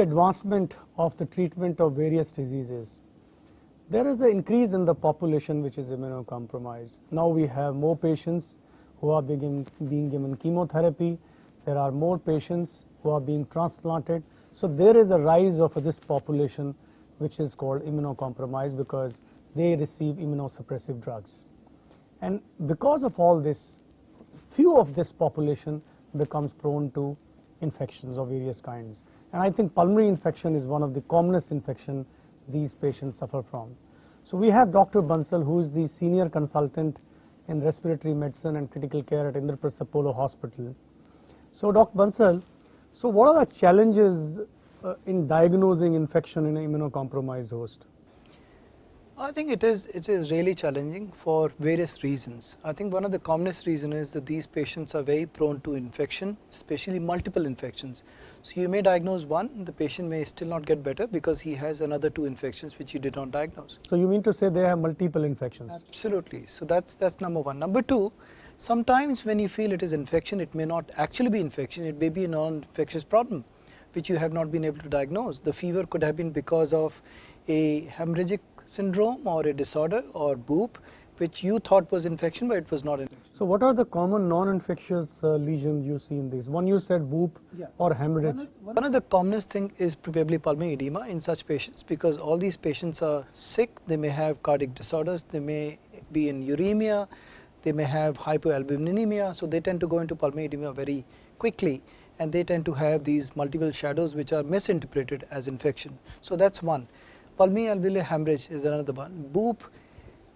advancement of the treatment of various diseases, there is an increase in the population which is immunocompromised. Now we have more patients who are being given chemotherapy. There are more patients who are being transplanted. So there is a rise of this population which is called immunocompromised because they receive immunosuppressive drugs. And because of all this, few of this population becomes prone to infections of various kinds. And I think pulmonary infection is one of the commonest infection these patients suffer from. So we have Dr. Bansal, who is the senior consultant in respiratory medicine and critical care at Indraprastha Apollo Hospital. So Dr. Bansal, so what are the challenges in diagnosing infection in an immunocompromised host? I think it is really challenging for various reasons. I think one of the commonest reasons is that these patients are very prone to infection, especially multiple infections. So you may diagnose one, the patient may still not get better because he has another 2 infections which you did not diagnose. So you mean to say they have multiple infections? Absolutely. So that's number one. Number two, sometimes when you feel it is infection, it may not actually be infection, it may be a non-infectious problem which you have not been able to diagnose. The fever could have been because of a hemorrhagic syndrome or a disorder or BOOP which you thought was infection but it was not infection. So what are the common non-infectious lesions you see in these? One you said BOOP or hemorrhage. One of the commonest thing is probably pulmonary edema in such patients because all these patients are sick, they may have cardiac disorders, they may be in uremia, they may have hypoalbuminemia, so they tend to go into pulmonary edema very quickly and they tend to have these multiple shadows which are misinterpreted as infection. So that's one. Pulmonary alveolar hemorrhage is another one, BOOP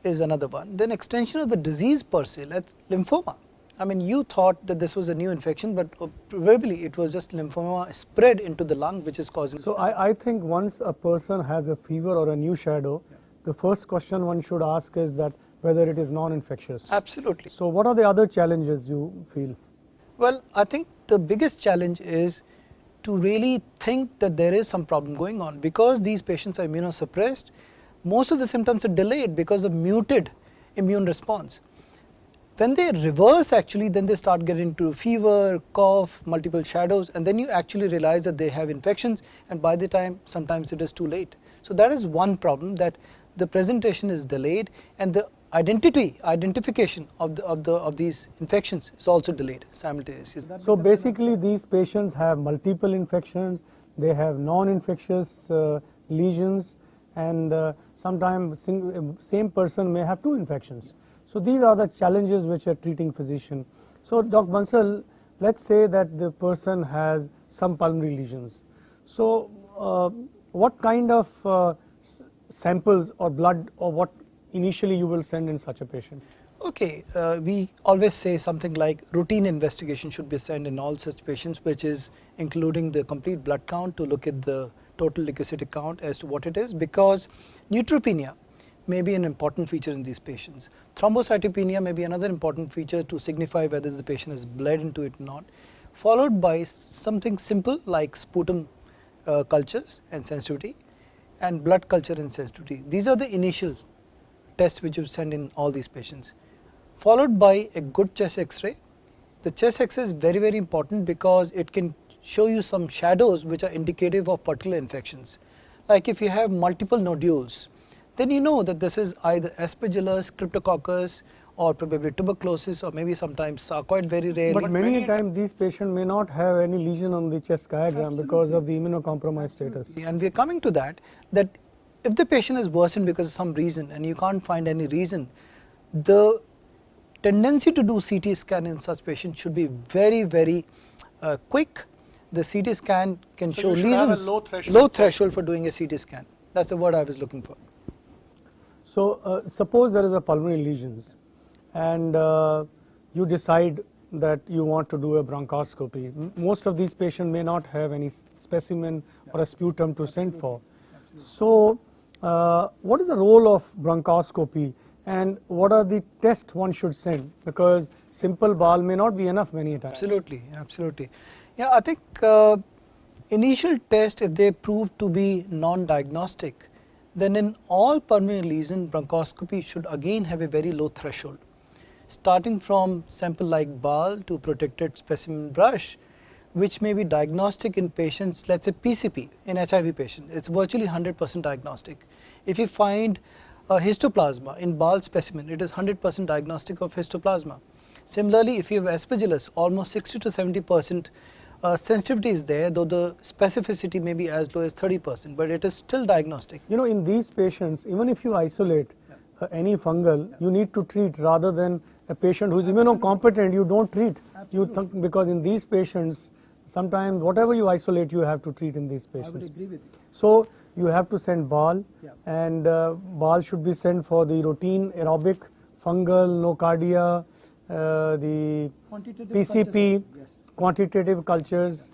is another one. Then extension of the disease per se, like lymphoma. I mean you thought that this was a new infection but probably it was just lymphoma spread into the lung which is causing. So I think once a person has a fever or a new shadow, the first question one should ask is that whether it is non-infectious. Absolutely. So what are the other challenges you feel? Well, I think the biggest challenge is to really think that there is some problem going on because these patients are immunosuppressed. Most of the symptoms are delayed because of muted immune response. When they reverse actually, then they start getting into fever, cough, multiple shadows, and then you actually realize that they have infections and by the time sometimes it is too late. So that is one problem, that the presentation is delayed and the identification of these infections is also delayed simultaneously. So basically these patients have multiple infections, they have non-infectious lesions, and sometimes same person may have 2 infections. So these are the challenges which a treating physician. So Dr. Bansal, let's say that the person has some pulmonary lesions. So what kind of samples or blood or what initially you will send in such a patient? Okay, we always say something like routine investigation should be sent in all such patients, which is including the complete blood count to look at the total leukocytic count as to what it is, because neutropenia may be an important feature in these patients. Thrombocytopenia may be another important feature to signify whether the patient has bled into it or not, followed by something simple like sputum cultures and sensitivity and blood culture and sensitivity. These are the initial tests which you send in all these patients, followed by a good chest X-ray. The chest X-ray is very, very important because it can show you some shadows which are indicative of particular infections. Like if you have multiple nodules, then you know that this is either Aspergillus, Cryptococcus, or probably tuberculosis, or maybe sometimes sarcoid, very rare. But many times these patients may not have any lesion on the chest diagram. Absolutely. Because of the immunocompromised status. And we are coming to that if the patient is worsened because of some reason and you can't find any reason, the tendency to do CT scan in such patients should be very, very quick. The CT scan can show lesions, low threshold for doing a CT scan. That's the word I was looking for. So suppose there is a pulmonary lesions and you decide that you want to do a bronchoscopy. Most of these patients may not have any specimen or a sputum to send for. So what is the role of bronchoscopy and what are the tests one should send, because simple BAL may not be enough many times. Absolutely, absolutely. Yeah, I think initial test, if they prove to be non-diagnostic, then in all pulmonary lesion, bronchoscopy should again have a very low threshold. Starting from sample like BAL to protected specimen brush, which may be diagnostic in patients, let's say PCP in HIV patient, it's virtually 100% diagnostic. If you find a histoplasma in Ball specimen, it is 100% diagnostic of histoplasma. Similarly, if you have Aspergillus, almost 60 to 70% sensitivity is there, though the specificity may be as low as 30%, but it is still diagnostic. You know, in these patients, even if you isolate any fungal, you need to treat rather than a patient who is immunocompetent, you don't treat. You think, because in these patients, sometimes whatever you isolate, you have to treat in these patients. I would agree with you. So you have to send BAL, and BAL should be sent for the routine aerobic, fungal, nocardia, the PCP, quantitative cultures,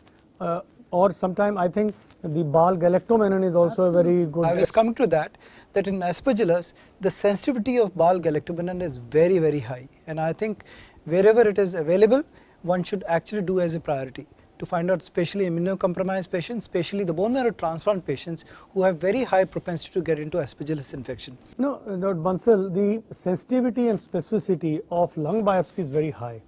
or sometime I think the BAL galactomannan is also a very good. I was coming to that in Aspergillus, the sensitivity of BAL galactomannan is very, very high, and I think wherever it is available, one should actually do as a priority to find out, especially immunocompromised patients, especially the bone marrow transplant patients who have very high propensity to get into Aspergillus infection. No, Dr. Bansal, the sensitivity and specificity of lung biopsy is very high,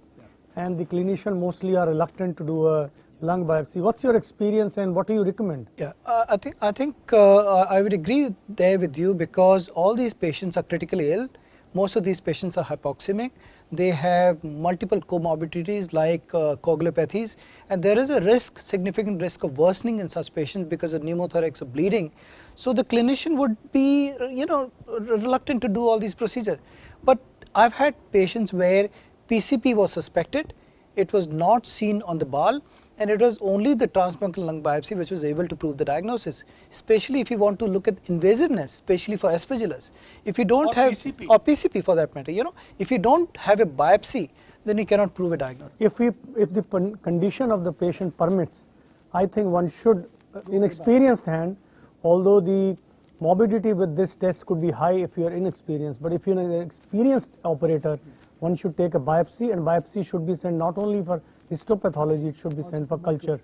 and the clinician mostly are reluctant to do a lung biopsy. What's your experience and what do you recommend? Yeah, I think I would agree there with you, because all these patients are critically ill. Most of these patients are hypoxemic. They have multiple comorbidities like coagulopathies, and there is a risk, significant risk of worsening in such patients because of pneumothorax or bleeding. So the clinician would be, reluctant to do all these procedures. But I've had patients where PCP was suspected, it was not seen on the BAL, and it was only the transbronchial lung biopsy which was able to prove the diagnosis, especially if you want to look at invasiveness, especially for Aspergillus. If you don't have PCP. or PCP for that matter, if you don't have a biopsy, then you cannot prove a diagnosis. If the condition of the patient permits, I think one should, in experienced hand, although the morbidity with this test could be high if you are inexperienced, but if you are an experienced operator, one should take a biopsy, and biopsy should be sent not only for histopathology, it should be sent for culture,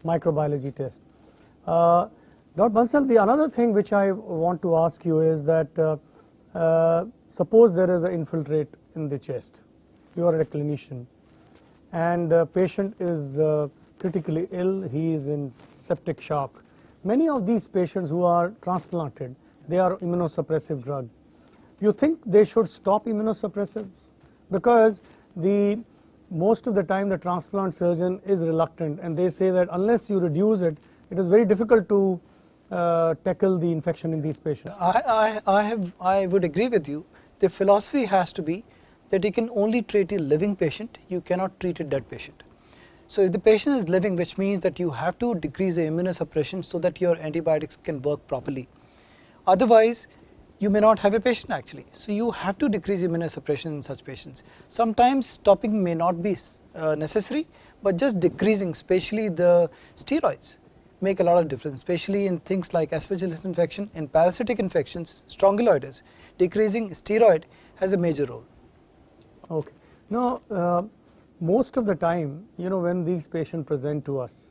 microbiology test. Dr. Bansal, the another thing which I want to ask you is that suppose there is an infiltrate in the chest, you are a clinician, and the patient is critically ill, he is in septic shock. Many of these patients who are transplanted, they are immunosuppressive drug. You think they should stop immunosuppressives? Because most of the time the transplant surgeon is reluctant, and they say that unless you reduce it, it is very difficult to tackle the infection in these patients. I would agree with you. The philosophy has to be that you can only treat a living patient, you cannot treat a dead patient. So if the patient is living, which means that you have to decrease the immunosuppression so that your antibiotics can work properly. Otherwise, you may not have a patient actually. So you have to decrease immunosuppression in such patients. Sometimes stopping may not be necessary, but just decreasing, especially the steroids, make a lot of difference, especially in things like Aspergillus infection, in parasitic infections, strongyloides. Decreasing steroid has a major role. Okay. Now, most of the time, when these patients present to us,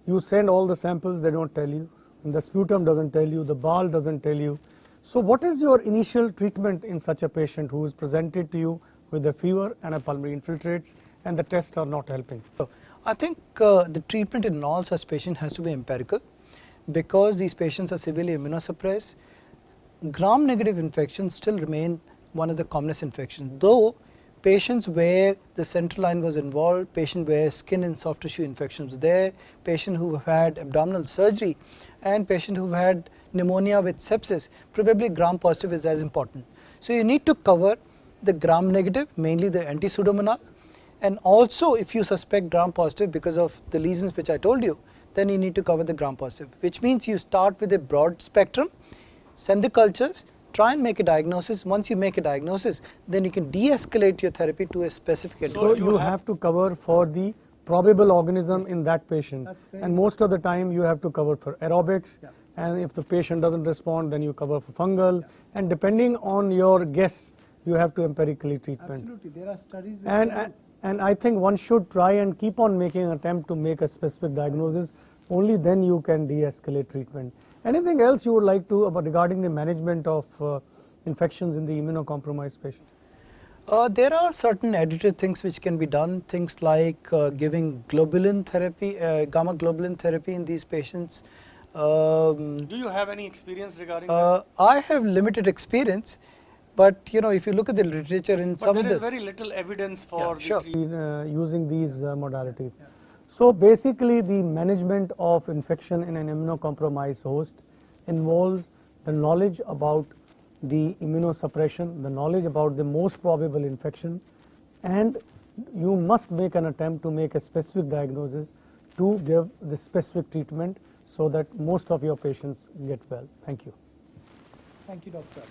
you send all the samples, they don't tell you, and the sputum doesn't tell you, the BAL doesn't tell you. So what is your initial treatment in such a patient who is presented to you with a fever and a pulmonary infiltrates, and the tests are not helping? So I think the treatment in all such patients has to be empirical, because these patients are severely immunosuppressed. Gram-negative infections still remain one of the commonest infections, though patients where the central line was involved, patient where skin and soft tissue infections there, patient who have had abdominal surgery, and patient who have had pneumonia with sepsis, probably gram-positive is as important. So you need to cover the gram-negative, mainly the anti-pseudomonal, and also if you suspect gram-positive because of the lesions which I told you, then you need to cover the gram-positive, which means you start with a broad spectrum, send the cultures, try and make a diagnosis. Once you make a diagnosis, then you can de-escalate your therapy to a specific So you have to cover for the probable organism in that patient, and most of the time you have to cover for aerobics, and if the patient doesn't respond, then you cover for fungal, and depending on your guess, you have to empirically treatment. Absolutely, there are studies. And I think one should try and keep on making an attempt to make a specific diagnosis. Only then you can de-escalate treatment. Anything else you would like to about regarding the management of infections in the immunocompromised patient? There are certain additive things which can be done, things like giving globulin therapy, gamma globulin therapy in these patients. Do you have any experience regarding that? I have limited experience, but you know, if you look at the literature in But some there of is the very little evidence for sure. using these modalities. So basically the management of infection in an immunocompromised host involves the knowledge about the immunosuppression, the knowledge about the most probable infection, and you must make an attempt to make a specific diagnosis to give the specific treatment so that most of your patients get well. Thank you. Thank you, Doctor.